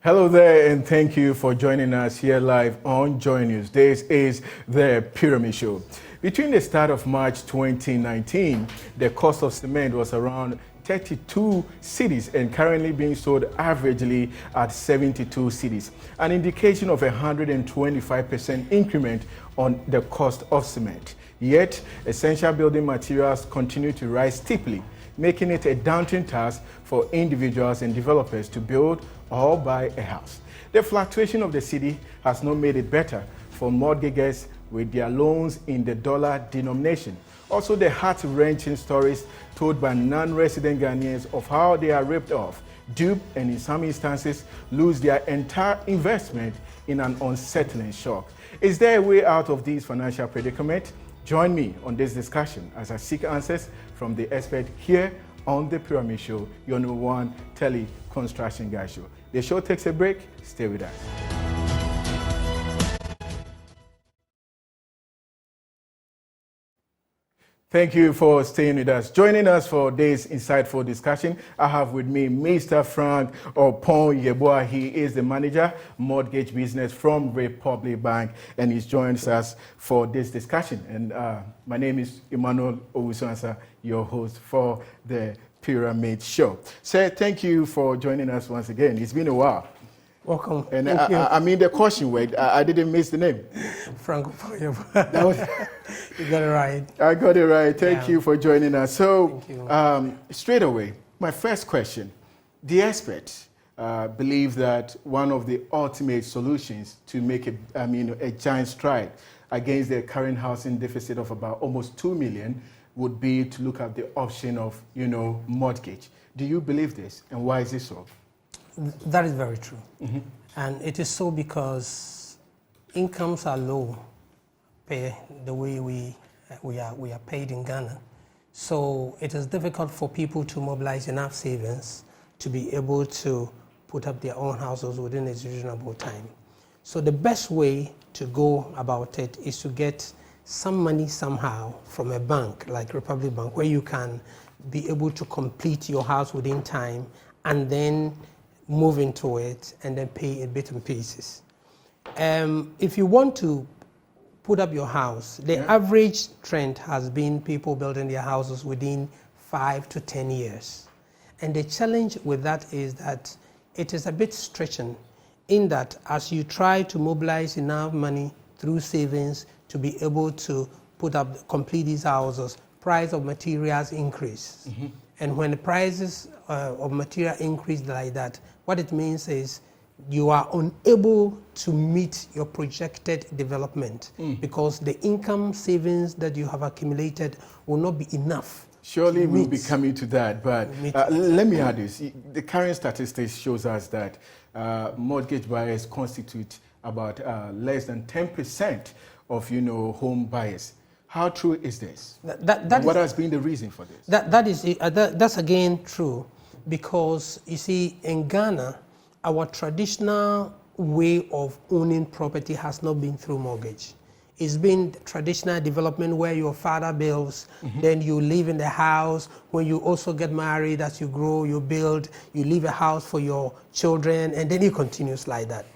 Hello there, and thank you for joining us here live on Joy News. This is the Pyramid Show. Between the start of March 2019, the cost of cement was around 32 cedis and currently being sold averagely at 72 cedis, an indication of a 125% increment on the cost of cement. Yet, essential building materials continue to rise steeply, making it a daunting task for individuals and developers to build or buy a house. The fluctuation of the cedi has not made it better for mortgagors with their loans in the dollar denomination. Also, the heart-wrenching stories told by non-resident Ghanaians of how they are ripped off, duped, and in some instances lose their entire investment in an unsettling shock. Is there a way out of this financial predicament? Join me on this discussion as I seek answers from the expert here on the Pyramid Show, your number one tele-construction guy show. The show takes a break. Stay with us. Thank you for staying with us. Joining us for this insightful discussion, I have with me Mr. Frank Opon Yeboah. He is the manager, mortgage business from Republic Bank, and he's joined us for this discussion. And my name is Emmanuel Owusu-Ansah, your host for the Pyramid Show. Sir, thank you for joining us once again. It's been a while. Welcome. And I mean the caution word, I didn't miss the name. Frank Opon Yeboah. You got it right. I got it right. Thank you for joining us. So, straight away, my first question. The experts believe that one of the ultimate solutions to make a giant stride against the current housing deficit of about almost 2 million would be to look at the option of, mortgage. Do you believe this, and why is this so? That is very true. And it is so because incomes are low the way we are paid in Ghana. So it is difficult for people to mobilize enough savings to be able to put up their own houses within a reasonable time. So the best way to go about it is to get some money somehow from a bank like Republic Bank, where you can be able to complete your house within time and then move into it and then pay in bits and pieces. If you want to put up your house, the average trend has been people building their houses within 5 to 10 years. And the challenge with that is that it is a bit stretching in that as you try to mobilize enough money through savings to be able to complete these houses, price of materials increase. And when the prices of material increase like that, what it means is you are unable to meet your projected development because the income savings that you have accumulated will not be enough. Surely we'll be coming to that, but let me add this. The current statistics shows us that mortgage buyers constitute about less than 10% of home buyers. How true is this? What has been the reason for this? That's again true, because you see, in Ghana, our traditional way of owning property has not been through mortgage. It's been traditional development where your father builds, then you live in the house. When you also get married, as you grow, you build, you leave a house for your children, and then it continues like that.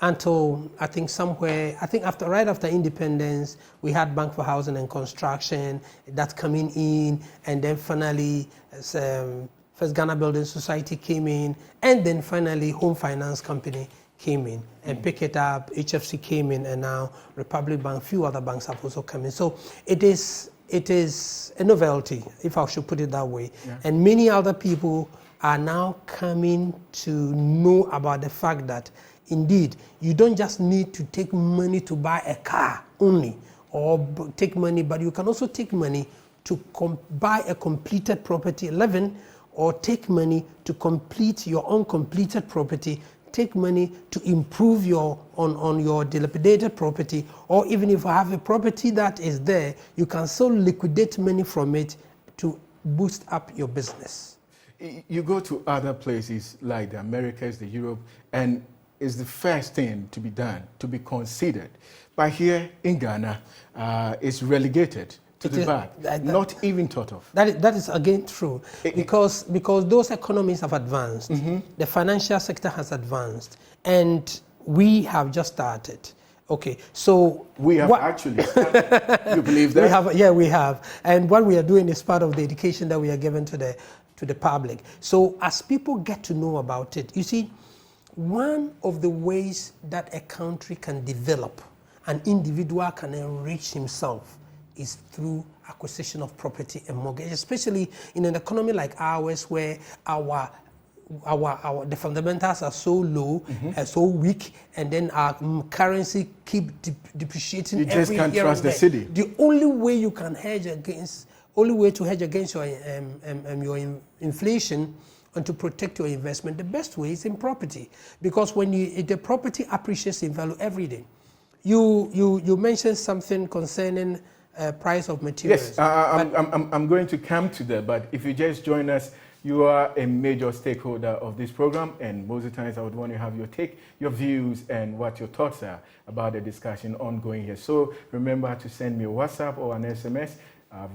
Until I think right after independence, we had Bank for Housing and Construction that's coming in, and then finally First Ghana Building Society came in, and then finally Home Finance Company came in and picked it up. HFC came in, and now Republic Bank, a few other banks have also come in. So it is a novelty, if I should put it that way. And many other people are now coming to know about the fact that indeed, you don't just need to take money to buy a car only, or take money, but you can also take money to buy a completed property, or take money to complete your uncompleted property, take money to improve on your dilapidated property, or even if you have a property that is there, you can still liquidate money from it to boost up your business. You go to other places like the Americas, the Europe, and it's the first thing to be done, to be considered. But here in Ghana, it's relegated to the back, not even thought of. That is again true, because those economies have advanced, the financial sector has advanced, and we have just started. Okay, so we have actually started. You believe that? We have, and what we are doing is part of the education that we are giving to the public. So as people get to know about it, you see, one of the ways that a country can develop, an individual can enrich himself, is through acquisition of property and mortgage, especially in an economy like ours, where the fundamentals are so low, so weak, and then our currency keep depreciating. You just can't trust the city. The only way you can hedge against, your inflation and to protect your investment, the best way is in property, because when the property appreciates in value every day. You mentioned something concerning price of materials. Yes, I'm going to come to that, but if you just join us, you are a major stakeholder of this program, and most of the times I would want to have your views and what your thoughts are about the discussion ongoing here. So remember to send me a WhatsApp or an SMS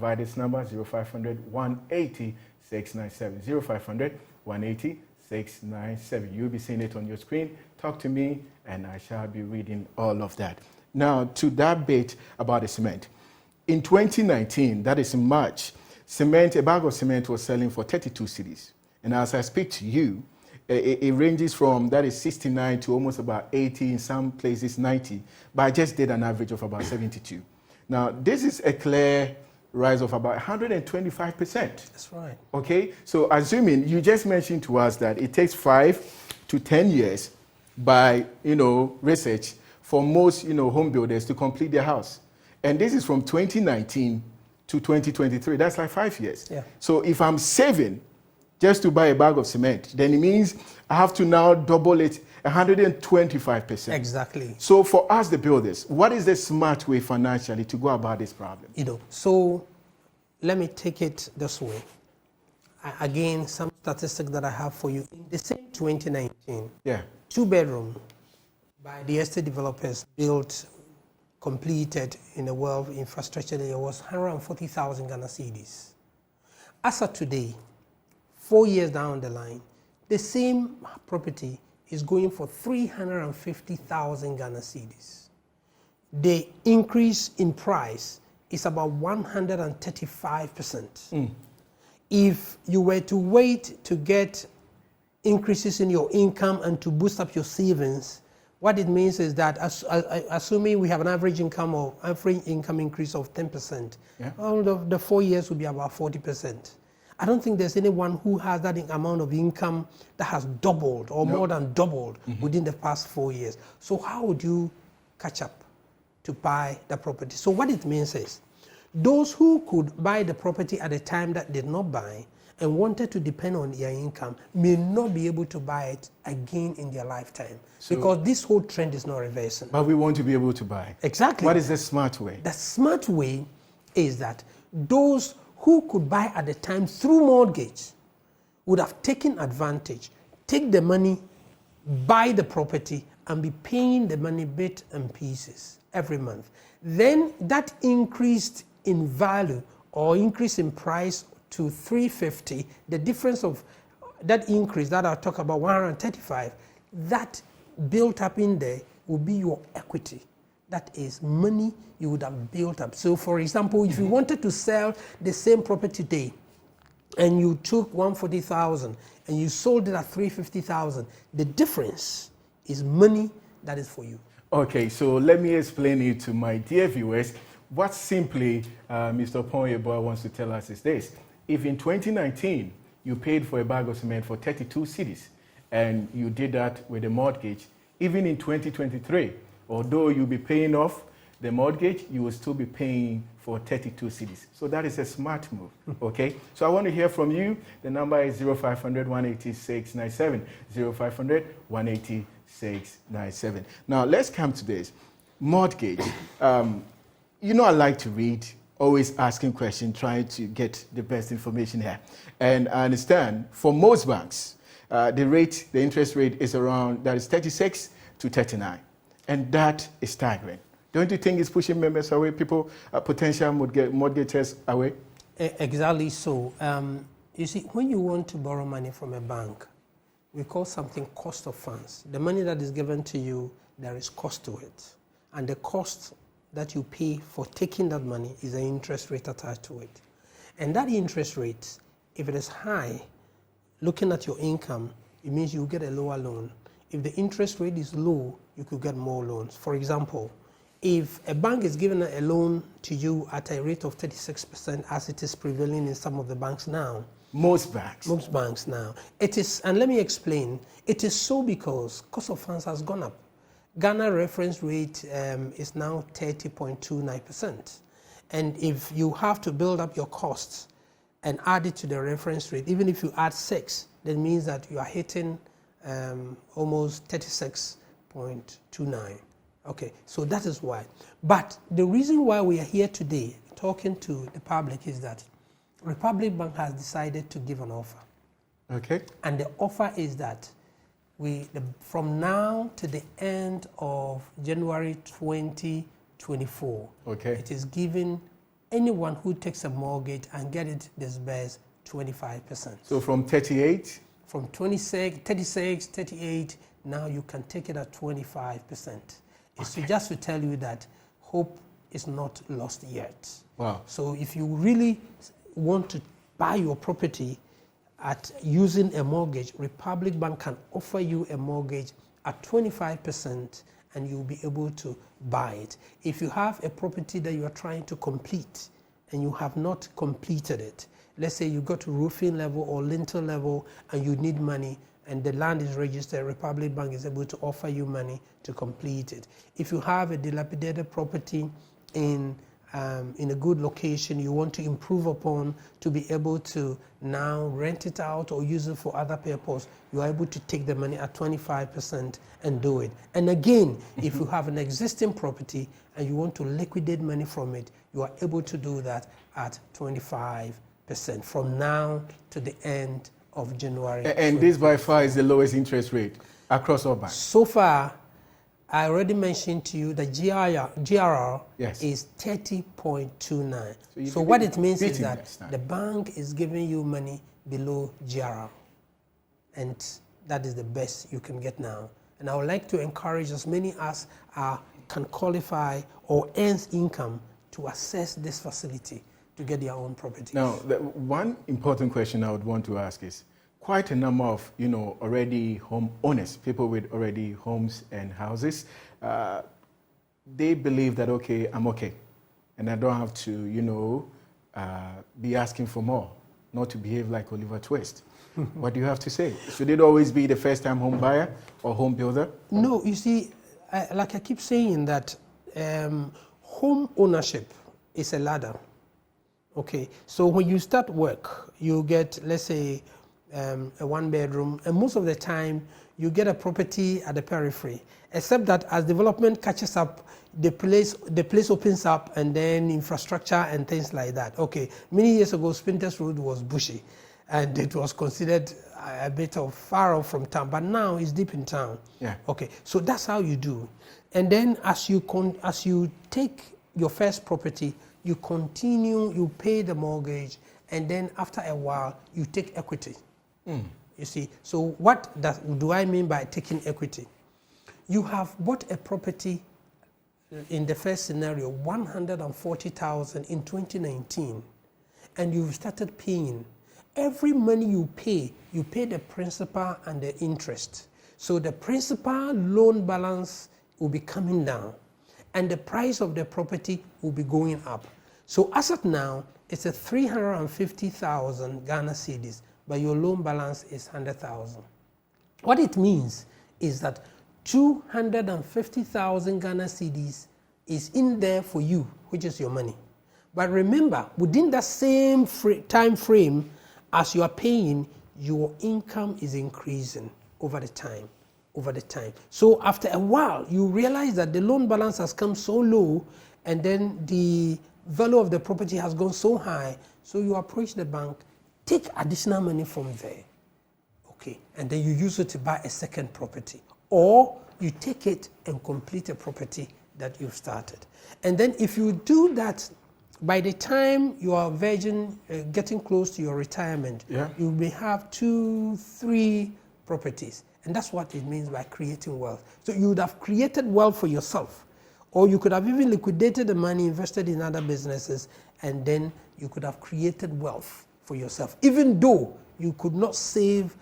via this number, 0500 180 697, 0500 180 697. You'll be seeing it on your screen. Talk to me, and I shall be reading all of that. Now, to that bit about the cement. In 2019, that is in March, a bag of cement was selling for 32 cedis. And as I speak to you, it ranges from, that is 69 to almost about 80, in some places 90. But I just did an average of about 72. Now, this is a clear rise of about 125%. That's right. Okay, so assuming, you just mentioned to us that it takes 5 to 10 years by, research for most, home builders to complete their house. And this is from 2019 to 2023. That's like 5 years. Yeah. So if I'm saving just to buy a bag of cement, then it means I have to now double it 125%. Exactly. So for us, the builders, what is the smart way financially to go about this problem? So let me take it this way. Again, some statistics that I have for you. In the same 2019, 2-bedroom by the estate developers built, completed in the world infrastructure, there was 140,000 Ghana cedis. As of today, 4 years down the line, the same property is going for 350,000 Ghana cedis. The increase in price is about 135%. If you were to wait to get increases in your income and to boost up your savings, what it means is that, assuming we have an average income increase of 10%, the 4 years will be about 40%. I don't think there's anyone who has that amount of income that has doubled or more than doubled within the past 4 years. So how would you catch up to buy the property? So what it means is, those who could buy the property at a time that did not buy and wanted to depend on their income may not be able to buy it again in their lifetime, because this whole trend is not reversing. But we want to be able to buy. Exactly. What is the smart way? The smart way is that those who could buy at the time through mortgage would have taken advantage, take the money, buy the property, and be paying the money bit and pieces every month. Then that increased in value or increase in price to 350, the difference of that increase that I'll talk about, 135, that built up in there will be your equity. That is money you would have built up. So for example, if you wanted to sell the same property today and you took 140,000 and you sold it at 350,000, the difference is money that is for you. Okay, so let me explain it to my dear viewers. What simply Mr. Yeboah wants to tell us is this. If in 2019 you paid for a bag of cement for 32 cedis and you did that with a mortgage, even in 2023, although you'll be paying off the mortgage, you will still be paying for 32 cedis. So that is a smart move, okay? So I want to hear from you. The number is 0500 180 697, 0500 180 697. Now let's come to this. Mortgage. I like to read, always asking questions, trying to get the best information here. And I understand for most banks, the interest rate is around, that is 36 to 39. And that is staggering. Don't you think it's pushing members away, people, potential mortgagors away? Exactly so. You see, when you want to borrow money from a bank, we call something cost of funds. The money that is given to you, there is cost to it. And the cost that you pay for taking that money is an interest rate attached to it. And that interest rate, if it is high, looking at your income, it means you get a lower loan. If the interest rate is low, you could get more loans. For example, if a bank is giving a loan to you at a rate of 36%, as it is prevailing in some of the banks now. Most banks. Most banks now. It is, and let me explain, it is so because cost of funds has gone up. Ghana reference rate is now 30.29%. And if you have to build up your costs and add it to the reference rate, even if you add 6, that means that you are hitting almost 36.29. Okay, so that is why. But the reason why we are here today talking to the public is that Republic Bank has decided to give an offer. Okay. And the offer is that from now to the end of January 2024, okay, it is giving anyone who takes a mortgage and get it disbursed 25%. So from 38? From 36, 38, now you can take it at 25%. It's just to tell you that hope is not lost yet. Wow. So if you really want to buy your property at using a mortgage, Republic Bank can offer you a mortgage at 25% and you'll be able to buy it. If you have a property that you are trying to complete and you have not completed it, let's say you got to roofing level or lintel level and you need money and the land is registered, Republic Bank is able to offer you money to complete it. If you have a dilapidated property in a good location you want to improve upon to be able to now rent it out or use it for other purpose, you are able to take the money at 25% and do it. And again, if you have an existing property and you want to liquidate money from it, you are able to do that at 25% from now to the end of January. And this by far is the lowest interest rate across all banks? So far, I already mentioned to you that GRR yes, is 30.29. So what it means is that the bank is giving you money below GRR. And that is the best you can get now. And I would like to encourage as many as can qualify or earns income to access this facility to get their own property. Now, one important question I would want to ask is, quite a number of, already home owners, people with already homes and houses, they believe that, okay, I'm okay. And I don't have to, be asking for more, not to behave like Oliver Twist. What do you have to say? Should it always be the first-time home buyer or home builder? No, you see, like I keep saying that home ownership is a ladder. Okay, so when you start work, you get, let's say, a one-bedroom, and most of the time you get a property at the periphery, except that as development catches up, the place opens up, and then infrastructure and things like that. Okay, many years ago, Spinters Road was bushy, and it was considered a bit of far off from town, but now it's deep in town. Yeah. Okay, so that's how you do, and then as you take your first property, you continue, you pay the mortgage, and then after a while, you take equity. You see, so what do I mean by taking equity? You have bought a property in the first scenario, 140,000 in 2019, and you've started paying. Every money you pay the principal and the interest. So the principal loan balance will be coming down, and the price of the property will be going up. So as of now, it's a 350,000 Ghana Cedis, but your loan balance is 100,000. What it means is that 250,000 Ghana Cedis is in there for you, which is your money. But remember, within that same time frame as you are paying, your income is increasing over the time. So after a while, you realize that the loan balance has come so low, and then the value of the property has gone so high, so you approach the bank, take additional money from there, okay, and then you use it to buy a second property, or you take it and complete a property that you've started. And then if you do that, by the time you are getting close to your retirement, you may have 2, 3 properties. And that's what it means by creating wealth. So you would have created wealth for yourself, or you could have even liquidated the money, invested in other businesses, and then you could have created wealth for yourself, even though you could not save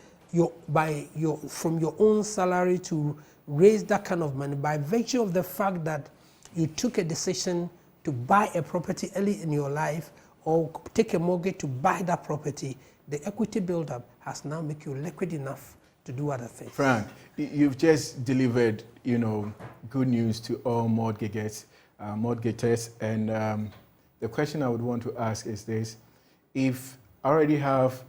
from your own salary to raise that kind of money. By virtue of the fact that you took a decision to buy a property early in your life, or take a mortgage to buy that property, the equity buildup has now made you liquid enough to do other things. Frank, you've just delivered, good news to all mortgagors, and the question I would want to ask is this: if I already have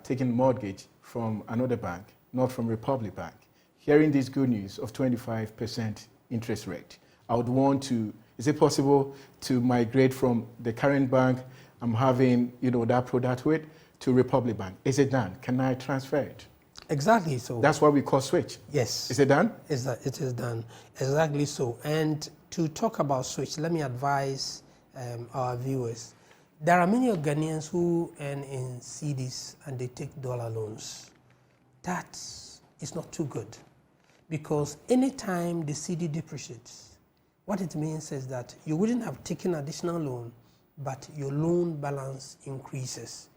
taken mortgage from another bank, not from Republic Bank, hearing this good news of 25% interest rate, I would want to. Is it possible to migrate from the current bank I'm having, that product with, to Republic Bank? Is it done? Can I transfer it? Exactly so. That's what we call switch. Yes. Is it done? It is done. Exactly so. And to talk about switch, let me advise our viewers. There are many Ghanaians who earn in Cedis and they take dollar loans. That is not too good, because anytime the CD depreciates, what it means is that you wouldn't have taken additional loan, but your loan balance increases.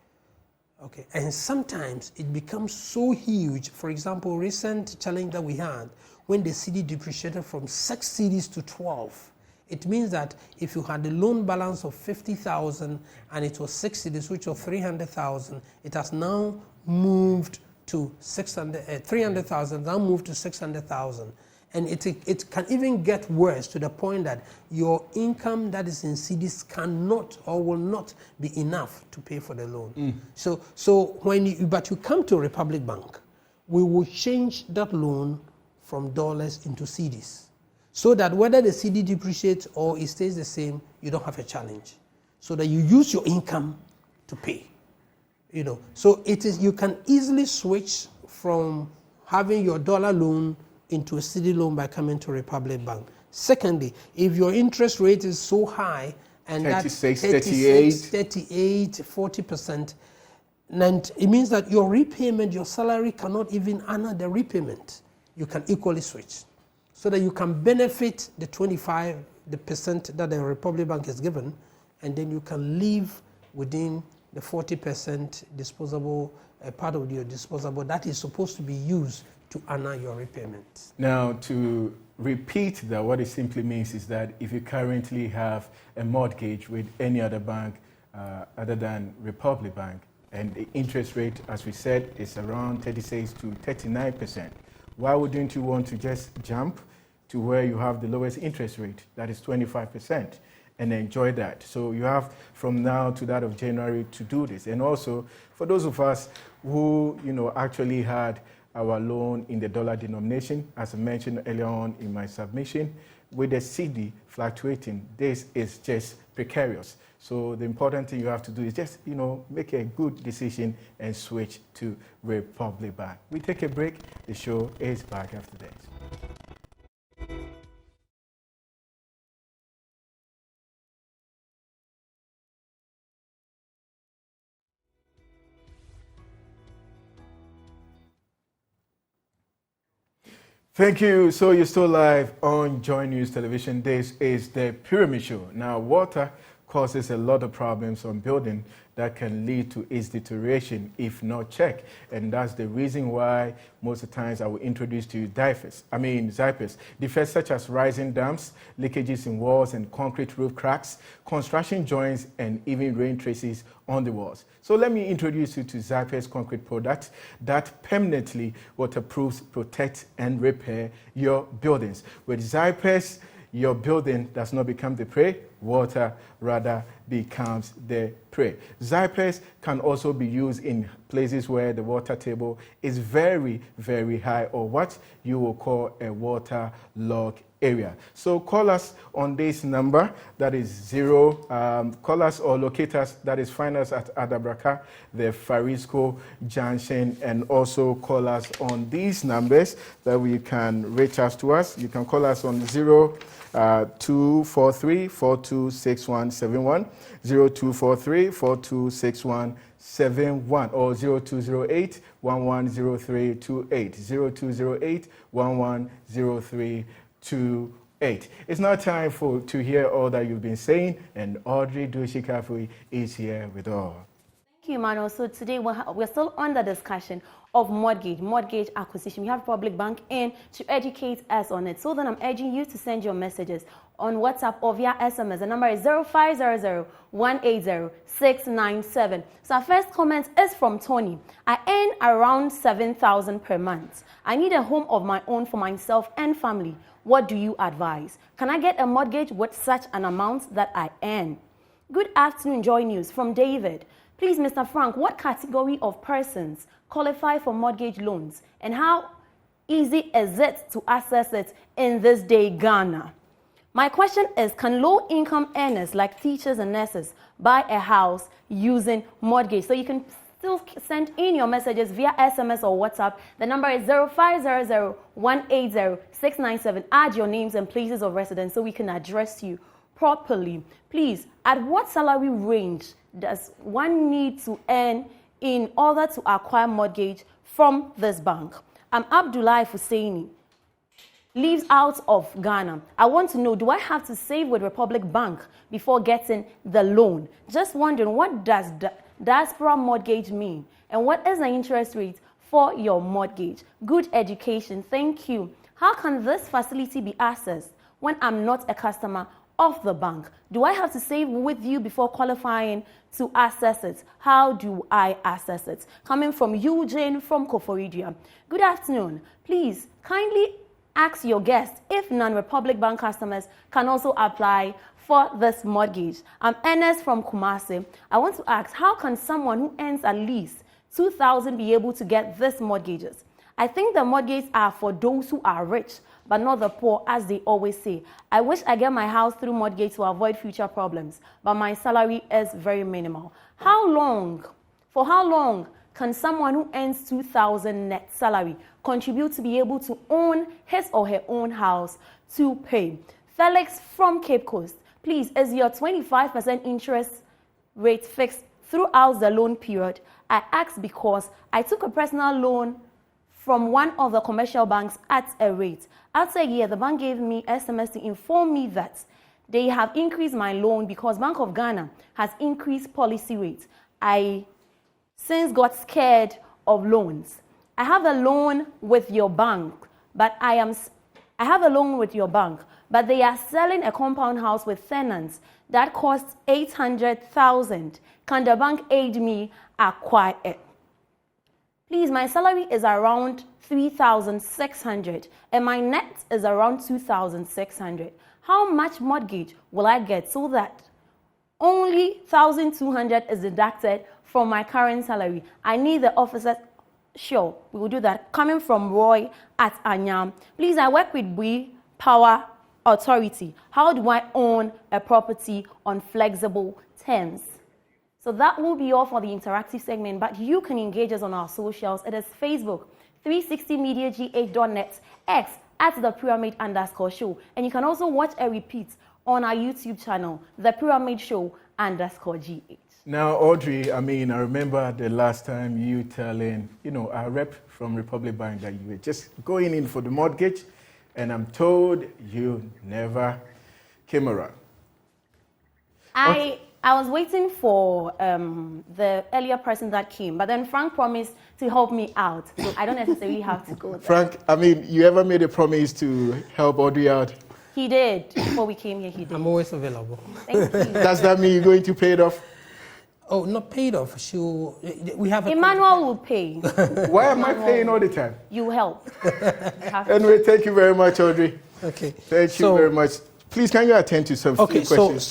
Okay, and sometimes it becomes so huge. For example, recent challenge that we had, when the CD depreciated from 6 CDs to 12, it means that if you had a loan balance of 50,000 and it was 6 CDs, which was 300,000, it has now moved to 300,000, now moved to 600,000. And it can even get worse, to the point that your income that is in CDs cannot or will not be enough to pay for the loan. So but you come to Republic Bank, we will change that loan from dollars into CDs, so that whether the CD depreciates or it stays the same, you don't have a challenge, so that you use your income to pay. So you can easily switch from having your dollar loan into a CD loan by coming to Republic Bank. Secondly, if your interest rate is so high, and 36, that's 38, 40%, and it means that your repayment, your salary cannot even honor the repayment. You can equally switch, so that you can benefit the 25% that the Republic Bank has given, and then you can live within the 40% disposable, part of your disposable that is supposed to be used to honor your repayment. Now, to repeat that, what it simply means is that if you currently have a mortgage with any other bank other than Republic Bank, and the interest rate, as we said, is around 36 to 39%, why wouldn't you want to just jump to where you have the lowest interest rate, that is 25%, and enjoy that? So you have from now to that of January to do this. And also, for those of us who actually had our loan in the dollar denomination, as I mentioned earlier on in my submission, with the CD fluctuating, this is just precarious. So the important thing you have to do is just, make a good decision and switch to Republic Bank. We take a break. The show is back after this. Thank you. So you're still live on Joy News Television. This is the Pyramid Show. Now, water causes a lot of problems on building that can lead to its deterioration if not checked. And that's the reason why most of the times I will introduce to you ZIPers. Defects such as rising dams, leakages in walls and concrete roof cracks, construction joints, and even rain traces on the walls. So let me introduce you to ZIPers concrete products that permanently waterproofs, protect, and repair your buildings. With ZIPers, your building does not become the prey, water rather becomes the prey. ZIPers can also be used in places where the water table is very, very high, or what you will call a water log area. So call us on this number, that is call us or locate us, that is find us at Adabraka, the Farisco Junction, and also call us on these numbers that we can reach us to us. You can call us on 243-426171, 0243-426171, or 0208-110328, 0208-110328. It's now time to hear all that you've been saying, and Audrey Dushikafui is here with all. Thank you, Emmanuel. So today we're still on the discussion of mortgage acquisition. We have Public Bank in to educate us on it. So then I'm urging you to send your messages on WhatsApp or via SMS. The number is 0500-180-697. So our first comment is from Tony. I earn around 7,000 per month. I need a home of my own for myself and family. What do you advise? Can I get a mortgage with such an amount that I earn? Good afternoon, Joy News from David. Please, Mr. Frank, what category of persons qualify for mortgage loans, and how easy is it to access it in this day Ghana? My question is, can low-income earners like teachers and nurses buy a house using mortgage? So you can still send in your messages via SMS or WhatsApp. The number is 0500-180-697. Add your names and places of residence so we can address you properly. Please, at what salary range does one need to earn in order to acquire mortgage from this bank? I'm Abdullah Husseini, lives out of Ghana. I want to know, do I have to save with Republic Bank before getting the loan? Just wondering, what does diaspora mortgage mean? And what is the interest rate for your mortgage? Good education, thank you. How can this facility be accessed when I'm not a customer of the bank? Do I have to save with you before qualifying to access it? How do I access it? Coming from Eugene from Koforidia. Good afternoon. Please kindly ask your guest if non-Republic Bank customers can also apply for this mortgage. I'm Ernest from Kumasi. I want to ask, how can someone who earns at least 2,000 be able to get these mortgages? I think the mortgages are for those who are rich, but not the poor, as they always say. I wish I get my house through mortgage to avoid future problems, but my salary is very minimal. For how long can someone who earns 2,000 net salary contribute to be able to own his or her own house to pay? Felix from Cape Coast, please, is your 25% interest rate fixed throughout the loan period? I ask because I took a personal loan from one of the commercial banks at a rate. After a year, the bank gave me SMS to inform me that they have increased my loan because Bank of Ghana has increased policy rates. I since got scared of loans. I have a loan with your bank, but they are selling a compound house with tenants that costs 800,000. Can the bank aid me acquire it? Please, my salary is around 3,600 and my net is around 2,600. How much mortgage will I get so that only 1,200 is deducted from my current salary? I need the officer. Sure, we will do that. Coming from Roy at Anyam. Please, I work with Bui Power Authority. How do I own a property on flexible terms? So that will be all for the interactive segment, but you can engage us on our socials. It is Facebook, 360mediagh.net, X at the Pyramid_Show. And you can also watch a repeat on our YouTube channel, the Pyramid Show_GH. Now, Audrey, I remember the last time you telling, our rep from Republic Bank that you were just going in for the mortgage, and I'm told you never came around. I was waiting for the earlier person that came, but then Frank promised to help me out, so I don't necessarily have to go there. Frank, you ever made a promise to help Audrey out? He did. Before we came here, he did. I'm always available. Thank you. Does that mean you're going to pay it off? Oh, not paid off. We have Emmanuel will pay. Why am I paying all the time? You help. Anyway, thank you very much, Audrey. Okay. Thank you very much. Please, can you attend to some few questions?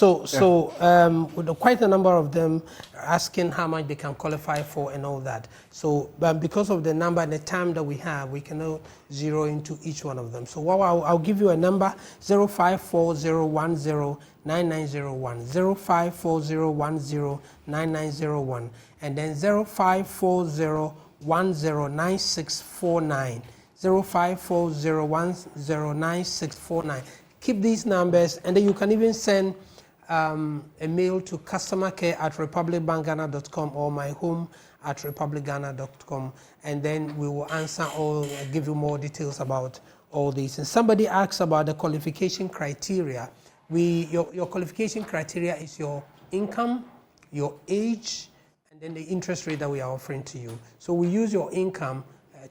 Quite a number of them are asking how much they can qualify for and all that. So, because of the number and the time that we have, we cannot zero into each one of them. So, I'll give you a number: 0540109901, 0540109901, and then 0540109649, 0540109649. keep these numbers, and then you can even send a mail to customercare@republicbankghana.com or myhome@republicghana.com, and then we will answer or give you more details about all these. And somebody asks about the qualification criteria. Your qualification criteria is your income, your age, and then the interest rate that we are offering to you. So we use your income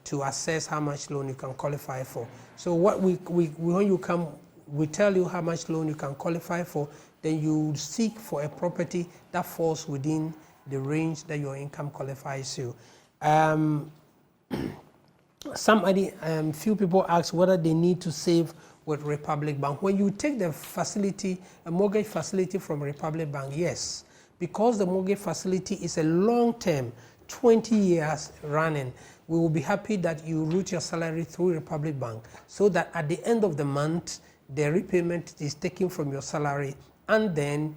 to assess how much loan you can qualify for. So what when you come, we tell you how much loan you can qualify for, then you seek for a property that falls within the range that your income qualifies you. Few people ask whether they need to save with Republic Bank. When you take the facility, a mortgage facility from Republic Bank, yes, because the mortgage facility is a long-term, 20 years running, we will be happy that you route your salary through Republic Bank so that at the end of the month, the repayment is taken from your salary, and then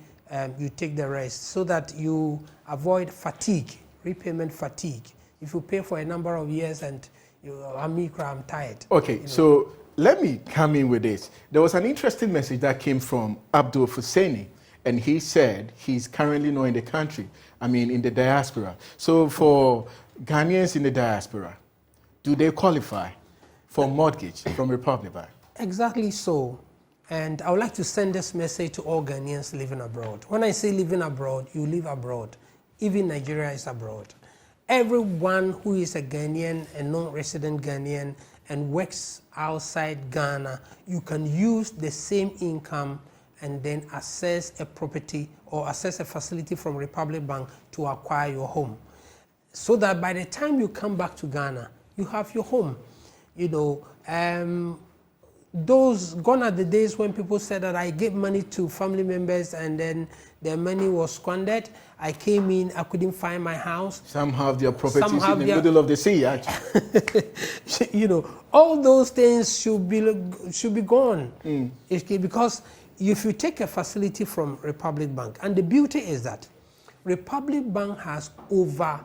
you take the rest so that you avoid fatigue, repayment fatigue. If you pay for a number of years and I'm tired. Okay, so let me come in with this. There was an interesting message that came from Abdul Fuseni, and he said he's currently not in the country, in the diaspora. So for Ghanaians in the diaspora, do they qualify for mortgage from Republic Bank? Exactly so. And I would like to send this message to all Ghanaians living abroad. When I say living abroad, you live abroad. Even Nigeria is abroad. Everyone who is a Ghanaian, a non-resident Ghanaian, and works outside Ghana, you can use the same income and then access a property or access a facility from Republic Bank to acquire your home. So that by the time you come back to Ghana, you have your home. Those gone are the days when people said that I gave money to family members and then their money was squandered. I came in, I couldn't find my house. Some have their properties in the middle of the sea, actually. All those things should be gone. Because if you take a facility from Republic Bank, and the beauty is that Republic Bank has over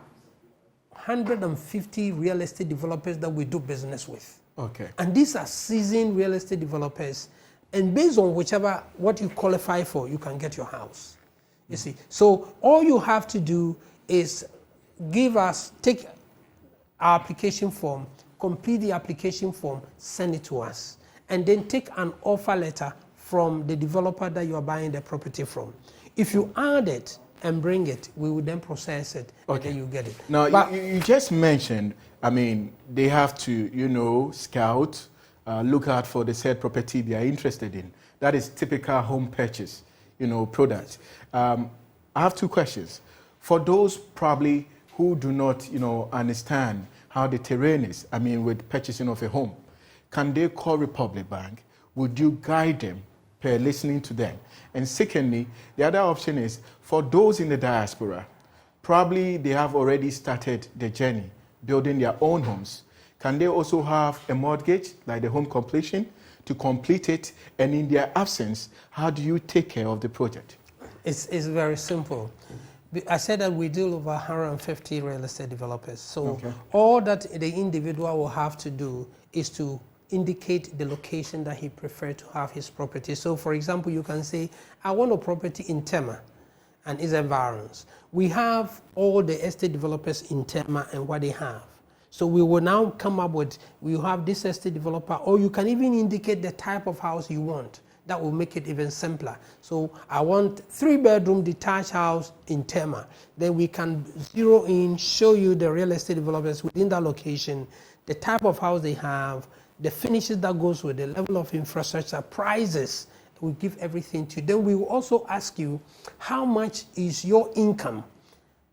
150 real estate developers that we do business with. Okay. And these are seasoned real estate developers. And based on what you qualify for, you can get your house. You see. So all you have to do is take our application form, complete the application form, send it to us. And then take an offer letter from the developer that you are buying the property from. If you add it and bring it, we will then process it, and then you get it. Now, you just mentioned, they have to, scout, look out for the said property they are interested in. That is typical home purchase, product. I have two questions. For those probably who do not, understand how the terrain is, with purchasing of a home, can they call Republic Bank? Would you guide them per listening to them? And secondly, the other option is for those in the diaspora, probably they have already started the journey, building their own homes. Can they also have a mortgage, like the home completion, to complete it? And in their absence, how do you take care of the project? It's very simple. I said that we deal with 150 real estate developers. So all that the individual will have to do is to indicate the location that he prefers to have his property. So for example, you can say, I want a property in Tema and its environs. We have all the estate developers in Tema and what they have. So we will now come up with, we have this estate developer, or you can even indicate the type of house you want. That will make it even simpler. So I want 3-bedroom detached house in Tema. Then we can zero in, show you the real estate developers within that location, the type of house they have, the finishes that goes with the level of infrastructure, prices. We give everything to you. Then we will also ask you how much is your income,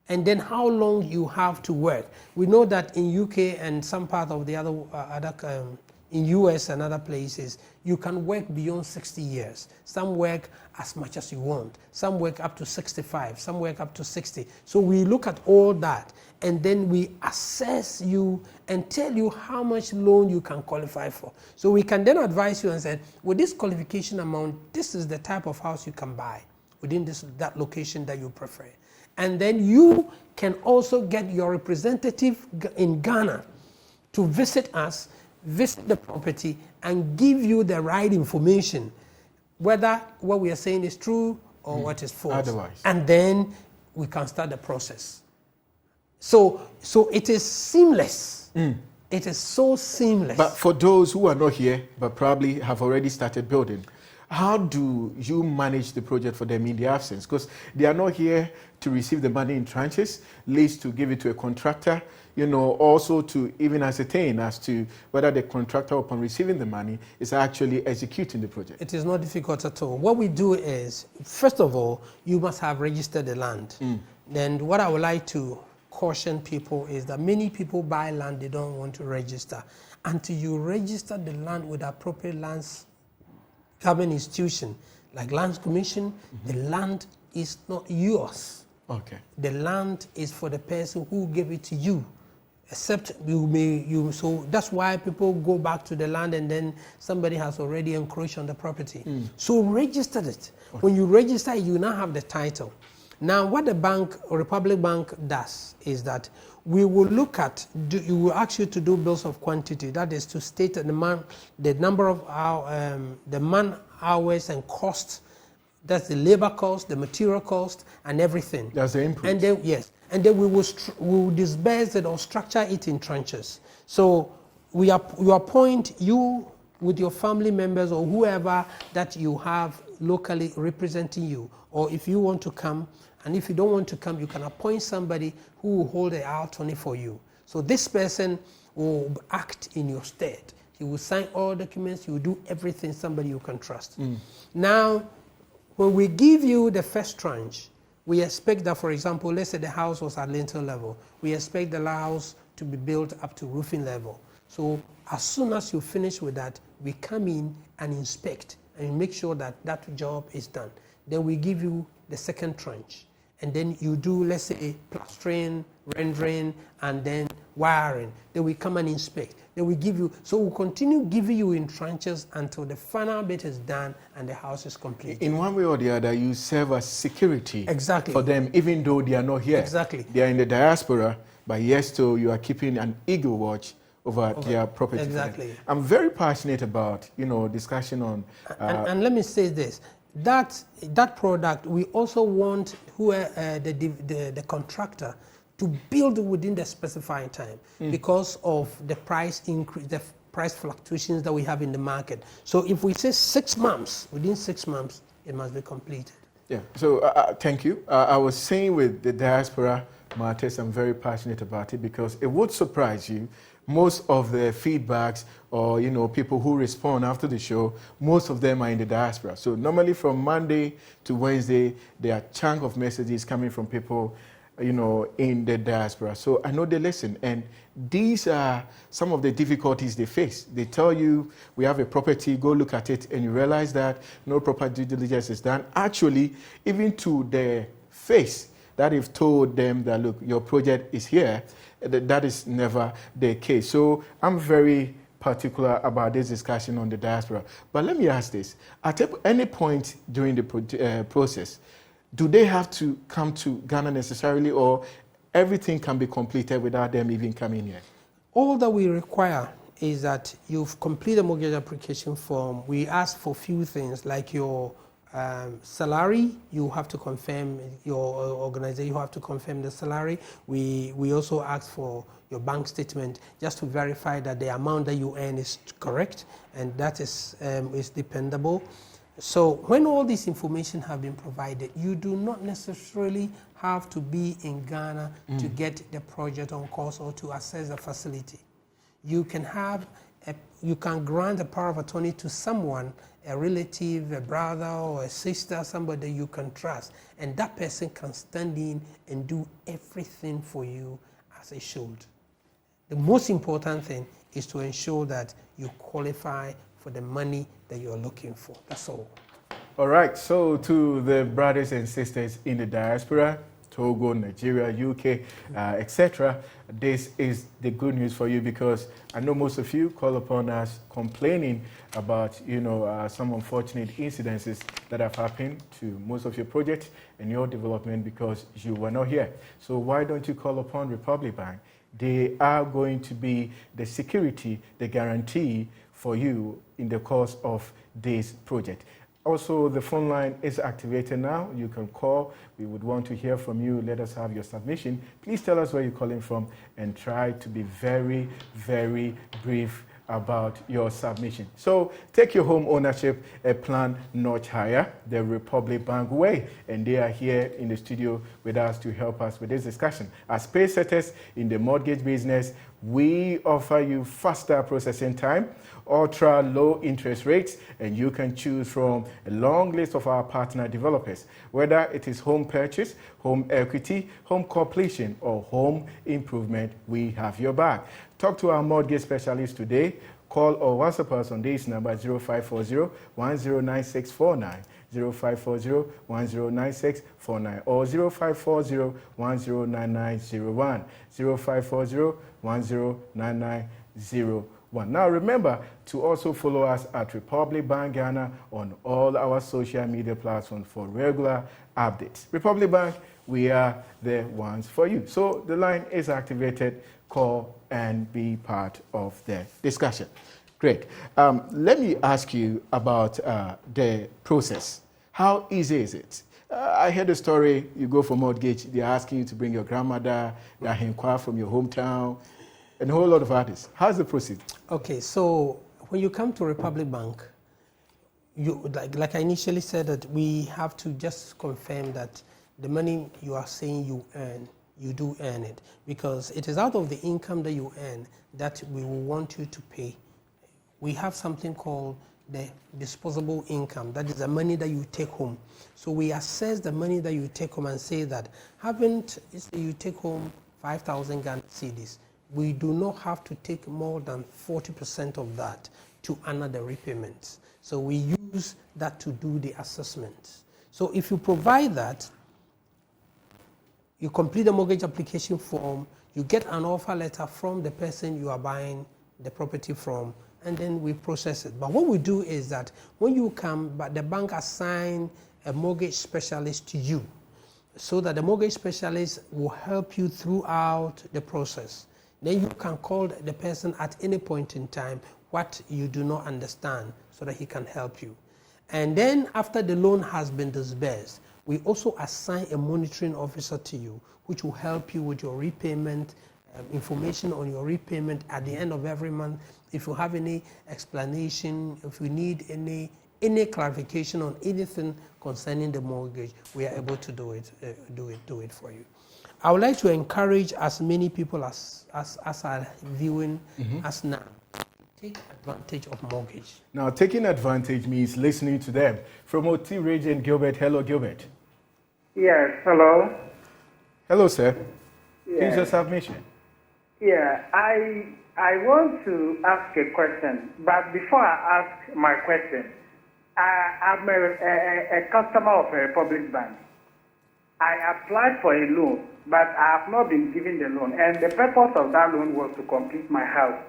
and then how long you have to work. We know that in UK and some part of the in US and other places, you can work beyond 60 years. Some work as much as you want. Some work up to 65. Some work up to 60. So we look at all that, and then we assess you and tell you how much loan you can qualify for. So we can then advise you and say, with this qualification amount, this is the type of house you can buy within that location that you prefer. And then you can also get your representative in Ghana to visit us, visit the property, and give you the right information whether what we are saying is true or what is false. Otherwise. And then we can start the process. So it is seamless. It is so seamless. But for those who are not here, but probably have already started building, how do you manage the project for them in the absence? Because they are not here to receive the money in tranches, least to give it to a contractor, you know, also to even ascertain as to whether the contractor, upon receiving the money, is actually executing the project. It is not difficult at all. What we do is, first of all, you must have registered the land. Then what I would like to caution people is that many people buy land, they don't want to register. Until you register the land with appropriate lands government institution, like Lands Commission, the land is not yours. Okay. The land is for the person who gave it to you. Except so that's why people go back to the land and then somebody has already encroached on the property. So register it. Okay. When you register, you now have the title. Now, what the bank, Republic Bank, does is that we will look at, you will ask you to do bills of quantity. That is to state the number of the man hours and costs. That's the labor cost, the material cost, and everything. That's the input. And then, yes. And then we will disperse it or structure it in tranches. So we appoint you with your family members or whoever that you have locally representing you. Or if you want to come, and if you don't want to come, you can appoint somebody who will hold the attorney for you. So this person will act in your stead. He will sign all documents. He will do everything, somebody you can trust. Now, when we give you the first tranche, we expect that, for example, let's say the house was at lintel level. We expect the house to be built up to roofing level. So as soon as you finish with that, we come in and inspect and make sure that that job is done. Then we give you the second tranche. And then you do, let's say, plastering, rendering, and then wiring. Then we come and inspect. Then we give you, so we'll continue giving you in tranches until the final bit is done and the house is complete. In one way or the other, you serve as security exactly for them, even though they are not here. Exactly. They are in the diaspora, but yes, so you are keeping an eagle watch over their property. Exactly. I'm very passionate about, discussion on... and let me say this. That product, we also want the contractor to build within the specified time because of the price increase, the price fluctuations that we have in the market. So if we say 6 months, within 6 months, it must be completed. Yeah, so thank you. I was saying with the diaspora matters, I'm very passionate about it because it would surprise you. Most of the feedbacks or, people who respond after the show, most of them are in the diaspora. So normally from Monday to Wednesday, there are a chunk of messages coming from people, in the diaspora. So I know they listen. And these are some of the difficulties they face. They tell you, we have a property, go look at it, and you realize that no proper due diligence is done. Actually, even to their face, that have told them that, look, your project is here, that is never the case. So I'm very particular about this discussion on the diaspora. But let me ask this. At any point during the process, do they have to come to Ghana necessarily, or everything can be completed without them even coming here? All that we require is that you've completed a mortgage application form. We ask for a few things like your salary. You have to confirm your organization. You have to confirm the salary. We also ask for your bank statement just to verify that the amount that you earn is correct and that is dependable. So when all this information have been provided, you do not necessarily have to be in Ghana to get the project on course or to access the facility. You can you can grant a power of attorney to someone, a relative, a brother or a sister, somebody you can trust, and that person can stand in and do everything for you as it should. The most important thing is to ensure that you qualify for the money that you're looking for. That's all. All right, so to the brothers and sisters in the diaspora, Togo, Nigeria, UK, etc., this is the good news for you because I know most of you call upon us complaining about, some unfortunate incidences that have happened to most of your projects and your development because you were not here. So why don't you call upon Republic Bank? They are going to be the security, the guarantee for you in the course of this project. Also, the phone line is activated now. You can call. We would want to hear from you. Let us have your submission. Please tell us where you're calling from and try to be very, very brief about your submission. So take your home ownership a plan notch higher, the Republic Bank way. And they are here in the studio with us to help us with this discussion. As pace setters in the mortgage business, we offer you faster processing time, ultra low interest rates, and you can choose from a long list of our partner developers. Whether it is home purchase, home equity, home completion, or home improvement, we have your back. Talk to our mortgage specialist today. Call or WhatsApp us on this number 0540-109649, 0540-109649, or 0540-109901, 0540-109901. Now remember to also follow us at Republic Bank Ghana on all our social media platforms for regular updates. Republic Bank, we are the ones for you. So the line is activated. Call and be part of the discussion. Great. Let me ask you about the process. How easy is it? I heard a story, you go for mortgage, they're asking you to bring your grandmother, they're inquire from your hometown, and a whole lot of others. How's the process? Okay, so when you come to Republic Bank, you like I initially said that we have to just confirm that the money you are saying you earn, you do earn it, because it is out of the income that you earn that we will want you to pay. We have something called the disposable income. That is the money that you take home. So we assess the money that you take home and say that you take home 5,000 Ghana Cedis. We do not have to take more than 40% of that to honor the repayments. So we use that to do the assessment. So if you provide that, you complete the mortgage application form, you get an offer letter from the person you are buying the property from, and then we process it. But what we do is that when you come, but the bank assign a mortgage specialist to you, so that the mortgage specialist will help you throughout the process. Then you can call the person at any point in time what you do not understand, so that he can help you. And then after the loan has been disbursed, we also assign a monitoring officer to you, which will help you with your repayment, information on your repayment at the end of every month. If you have any explanation, if you need any clarification on anything concerning the mortgage, we are able to do it for you. I would like to encourage as many people as are viewing us now, take advantage of mortgage. Now, taking advantage means listening to them. From OT Region, Gilbert. Hello, Gilbert. Yes, hello. Hello, sir. Yeah. Please your submission. Yeah, I want to ask a question, but before I ask my question, I'm a customer of a Republic Bank. I applied for a loan, but I have not been given the loan, and the purpose of that loan was to complete my house.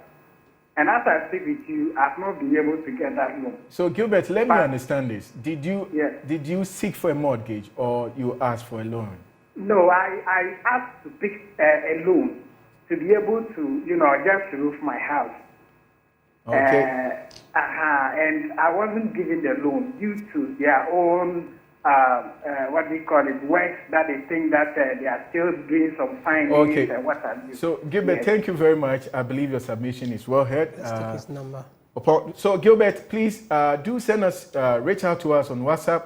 And as I speak with you, I have not been able to get that loan. So, Gilbert, let me understand this. Did you seek for a mortgage or you asked for a loan? No, I asked to pick a loan to be able to, just roof my house. Okay. And I wasn't given the loan due to their own, works that they think that they are still doing some findings and what have you. So, Gilbert, thank you very much. I believe your submission is well heard. Let's take his number. So, Gilbert, please do send us, reach out to us on WhatsApp.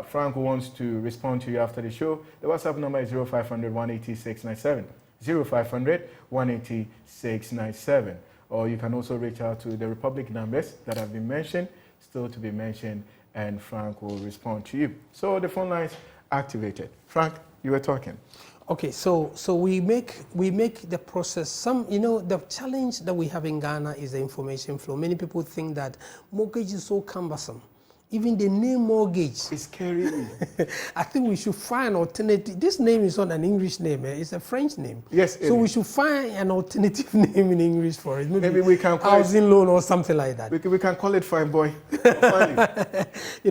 Frank wants to respond to you after the show. The WhatsApp number is 0500 180 697. 0500 180 697. Or you can also reach out to the Republic numbers that have been mentioned, still to be mentioned, and Frank will respond to you. So the phone lines activated. Frank, you were talking. Okay, so we make the process the challenge that we have in Ghana is the information flow. Many people think that mortgage is so cumbersome. Even the name mortgage is scary. I think we should find an alternative. This name is not an English name, it's a French name. Yes. So we should find an alternative name in English for it. Maybe we can call housing loan or something like that. We can call it Fine Boy.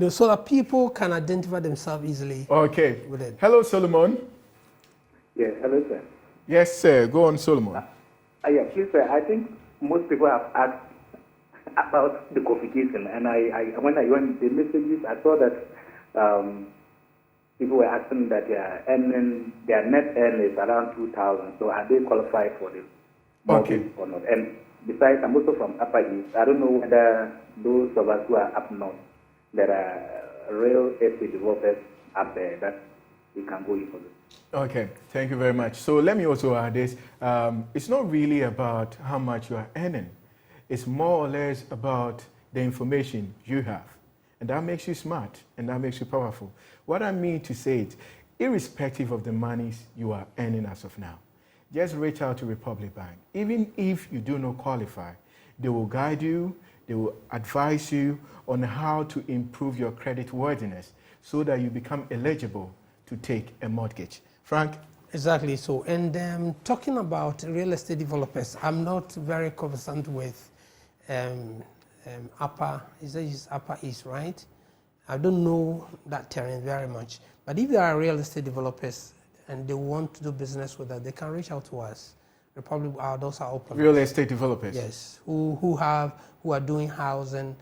So that people can identify themselves easily. Okay. With it. Hello, Solomon. Yes, hello, sir. Yes, sir. Go on, Solomon. Yeah, please, sir. I think most people have asked about the qualification, and when I went the messages, I saw that people were asking that their net earn is around 2,000. So are they qualified for the mortgage or not? And besides, I'm also from Upper East. I don't know whether those of us who are up north, there are real estate developers up there that we can go in for this. Okay, thank you very much. So let me also add this. It's not really about how much you are earning. It's more or less about the information you have. And that makes you smart and that makes you powerful. What I mean to say is, irrespective of the monies you are earning as of now, just reach out to Republic Bank. Even if you do not qualify, they will guide you, they will advise you on how to improve your credit worthiness so that you become eligible to take a mortgage. Frank? Exactly so. And talking about real estate developers, I'm not very conversant with Upper East, right? I don't know that terrain very much. But if there are real estate developers and they want to do business with us, they can reach out to us. Our doors are open. Real estate developers? Yes, who are doing housing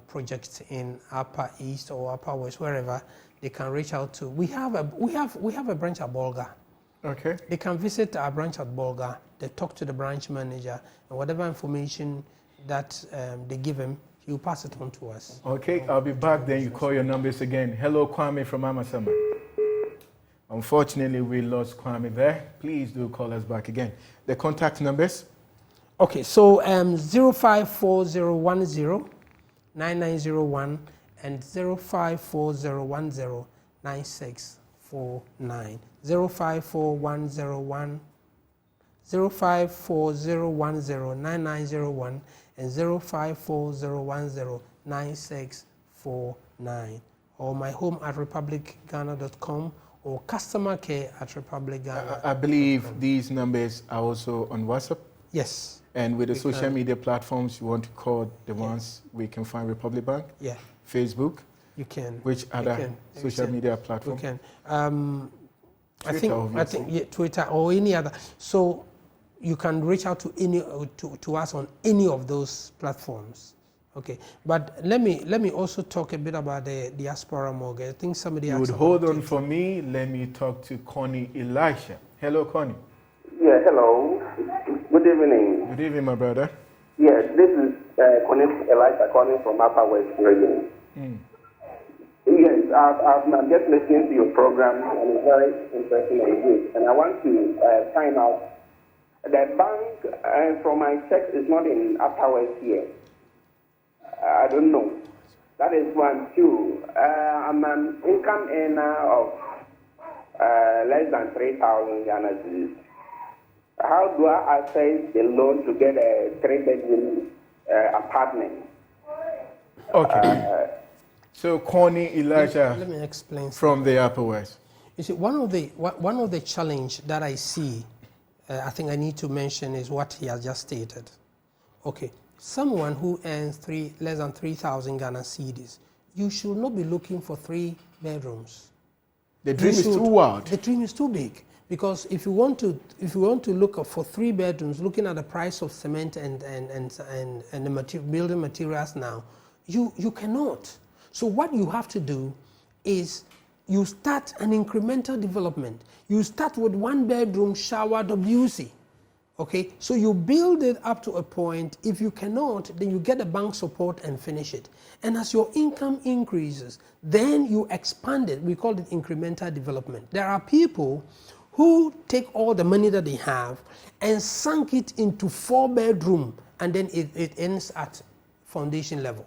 projects in Upper East or Upper West, wherever. They can reach out to. We have a branch at Bolga. Okay. They can visit our branch at Bolga. They talk to the branch manager, and whatever information that they give him, he'll pass it on to us. Okay, I'll be back then. You call your numbers again. Hello, Kwame from Amasama. Unfortunately, we lost Kwame there. Please do call us back again. The contact numbers? Okay, so 054010 9901 and 054010 9649. 054010 9901 and 054010 9649, or my home at republicghana.com or customer care at republicghana. I believe these numbers are also on WhatsApp. Yes. And with the social media platforms, you want to call the ones we can find Republic Bank? Yeah. Facebook? You can. Which other social media platform? You can. Twitter, I think Twitter or any other. So you can reach out to us on any of those platforms. Okay. But let me also talk a bit about the diaspora mortgage. I think somebody you would hold on for me. Let me talk to Connie Elisha. Hello, Connie. Yeah, hello. Good evening. Good evening, my brother. Yes, this is Connie Elisha calling from Upper West region. Yes, I'm just listening to your program, and it's very interesting and good. And I want to find out, the bank, from my check, is not in Upper West here. I don't know. That is one. Two, I'm an income earner of less than 3,000 Ghana cedis. How do I access the loan to get a 3-bedroom apartment? Okay. So Connie Elijah, let me explain from the Upper West. You see, one of the challenge that I see, I think I need to mention, is what he has just stated. Okay, someone who earns less than 3,000 Ghana cedis, you should not be looking for 3 bedrooms. The dream is too wild. The dream is too big, because if you want to look for 3 bedrooms, looking at the price of cement and the building materials now, you cannot. So what you have to do is you start an incremental development. You start with 1 bedroom shower WC. Okay, so you build it up to a point. If you cannot, then you get the bank support and finish it. And as your income increases, then you expand it. We call it incremental development. There are people who take all the money that they have and sunk it into 4 bedroom, and then it ends at foundation level.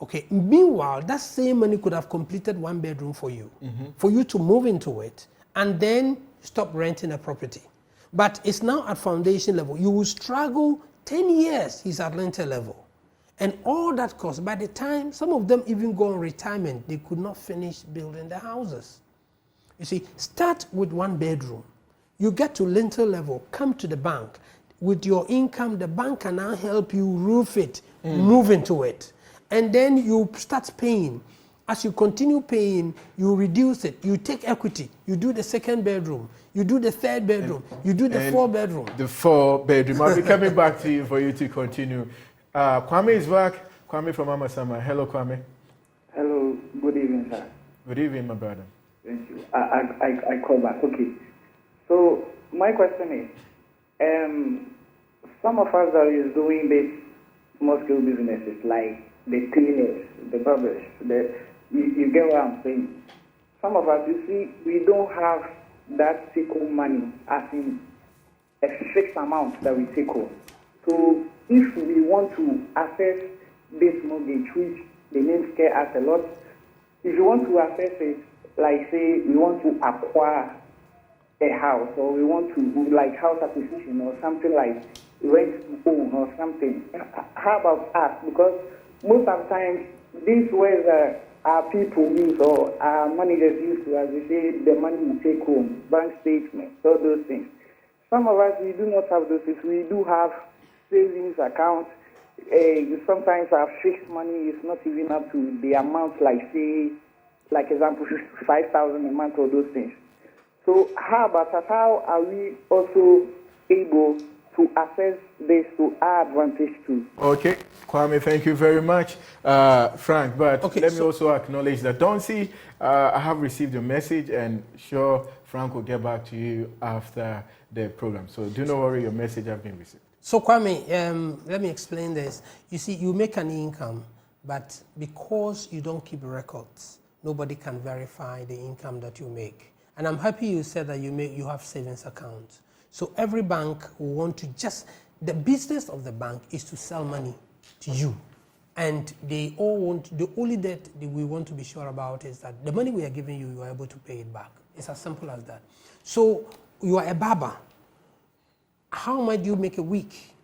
Okay, meanwhile, that same money could have completed 1 bedroom for you, for you to move into it, and then stop renting a property. But it's now at foundation level. You will struggle 10 years, he's at rental level. And all that cost, by the time some of them even go on retirement, they could not finish building the houses. You see, start with 1 bedroom. You get to lintel level, come to the bank. With your income, the bank can now help you roof it, move into it. And then you start paying. As you continue paying, you reduce it. You take equity. You do the 2nd bedroom. You do the 3rd bedroom. You do the 4 bedroom. The 4 bedroom. I'll be coming back to you for you to continue. Kwame is back. Kwame from Amasama. Hello, Kwame. Hello, good evening, sir. Good evening, my brother. Thank you. I call back. Okay. So my question is, some of us that is doing these small-scale businesses, like the tailors, the barbers, you get what I'm saying? Some of us, you see, we don't have that take-home money, as in a fixed amount that we take home. So if we want to access this mortgage, which the name scare us a lot, if you want to access it, like say we want to acquire a house, or we want to do like house acquisition or something like rent to own or something, how about us? Because most of the times, these ways our people use or our managers use to, as we say, the money we take home, bank statements, all those things. Some of us, we do not have those things. We do have savings accounts. Sometimes our fixed money is not even up to the amount, like say, like example, 5,000 a month or those things. So how about us? How are we also able to access this to our advantage too? Okay, Kwame, thank you very much, Frank. But okay, let me also acknowledge that Donsi, I have received your message, and sure, Frank will get back to you after the program. So do not worry, your message has been received. So Kwame, let me explain this. You see, you make an income, but because you don't keep records, nobody can verify the income that you make. And I'm happy you said that you have savings accounts. So every bank will want to the business of the bank is to sell money to you. And they all want, the only that we want to be sure about is that the money we are giving you, you are able to pay it back. It's as simple as that. So you are a barber. How much do you make a week?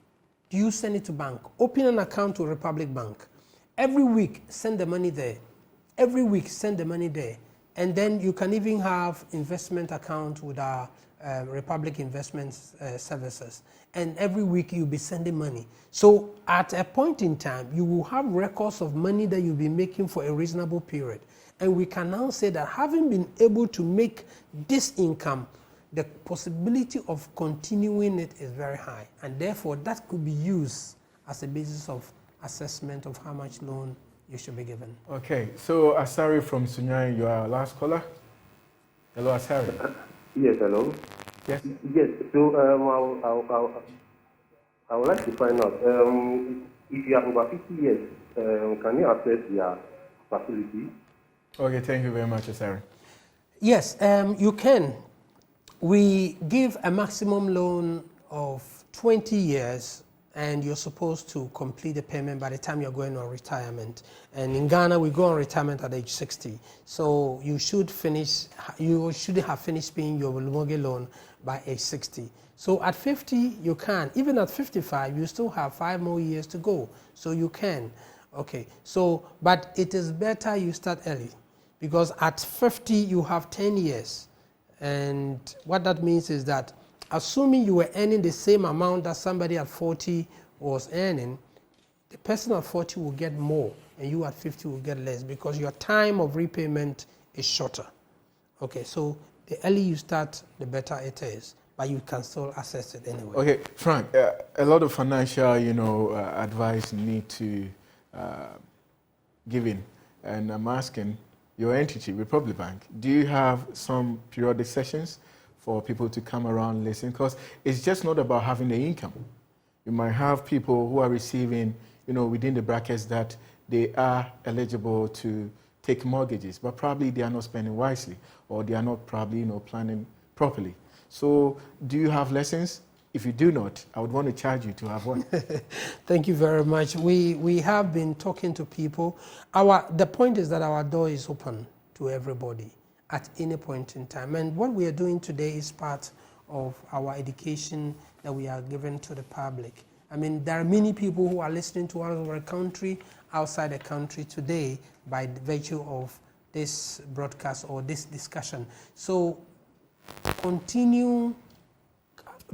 Do you send it to bank? Open an account to Republic Bank. Every week, send the money there. Every week, send the money there. And then you can even have investment account with our Republic Investment Services. And every week, you'll be sending money. So at a point in time, you will have records of money that you'll be making for a reasonable period. And we can now say that having been able to make this income, the possibility of continuing it is very high. And therefore, that could be used as a basis of assessment of how much loan you should be given. Okay, so Asari from Sunyani, you are our last caller. Hello, Asari. Yes, hello. Yes. Yes. So I would like to find out if you have over 50 years, can you access your facility? Okay, thank you very much, Asari. Yes, you can. We give a maximum loan of 20 years, and you're supposed to complete the payment by the time you're going on retirement. And in Ghana, we go on retirement at age 60. So you should have finished paying your mortgage loan by age 60. So at 50, you can. Even at 55, you still have 5 more years to go. So you can. Okay, so, but it is better you start early, because at 50, you have 10 years. And what that means is that assuming you were earning the same amount that somebody at 40 was earning, the person at 40 will get more and you at 50 will get less, because your time of repayment is shorter. Okay, so the earlier you start, the better it is, but you can still access it anyway. Okay, Frank, a lot of financial, advice need to give in, and I'm asking, your entity, Republic Bank, do you have some periodic sessions for people to come around and listen? Because it's just not about having the income. You might have people who are receiving, within the brackets that they are eligible to take mortgages, but probably they are not spending wisely, or they are not probably, planning properly. So do you have lessons? If you do not, I would want to charge you to have one. Thank you very much. We have been talking to people. The point is that our door is open to everybody at any point in time. And what we are doing today is part of our education that we are giving to the public. I mean, there are many people who are listening to us in our country, outside the country today, by virtue of this broadcast or this discussion. So continue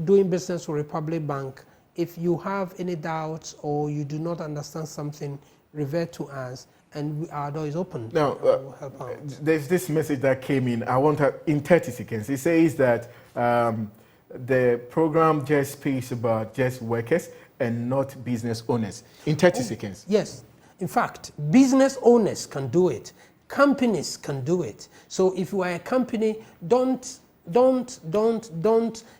doing business with Republic Bank. If you have any doubts or you do not understand something, revert to us, and our door is open. Now, we'll help out. There's this message that came in. I want to, in 30 seconds. It says that the program just speaks about just workers, and not business owners? In 30 seconds. Yes. In fact, business owners can do it. Companies can do it. So if you are a company, don't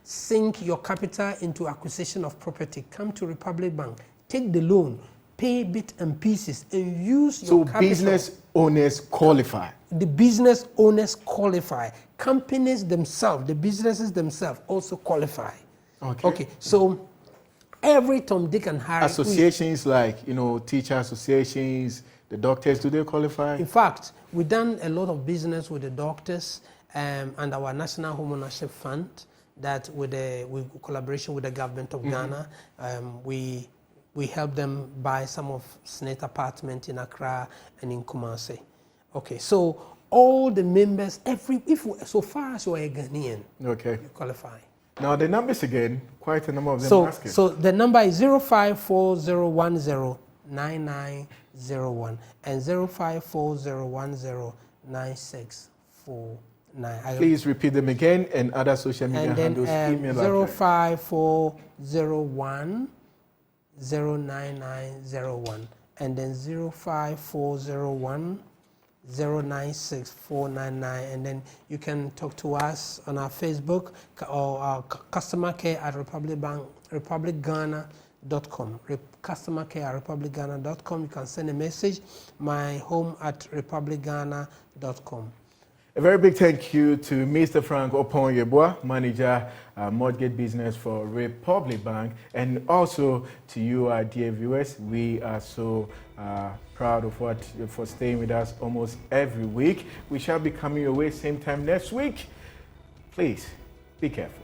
sink your capital into acquisition of property. Come to Republic Bank, take the loan, pay bits and pieces, and use your capital. So business owners qualify. The business owners qualify. Companies themselves, the businesses themselves also qualify. Okay. So every Tom, Dick, and Harry. Associations like, teacher associations, the doctors, do they qualify? In fact, we've done a lot of business with the doctors and our National Home Ownership Fund, that with collaboration with the government of Ghana, we help them buy some of SNET apartments in Accra and in Kumasi. Okay, so all the members, so far as you are a Ghanaian, you qualify. Now the numbers again, quite a number of them asking. So the number is 0540109901 and 0540109649. Please repeat them again, and other social media handles, email 0540109901 and then 0540109649, and then you can talk to us on our Facebook or our customer care at republicghana.com. Customer care at republicghana.com. You can send a message, my home at republicghana.com. A very big thank you to Mr. Frank Opon Yeboah, manager, mortgage business for Republic Bank, and also to you, our dear viewers. We are so proud of for staying with us almost every week. We shall be coming your way same time next week. Please be careful.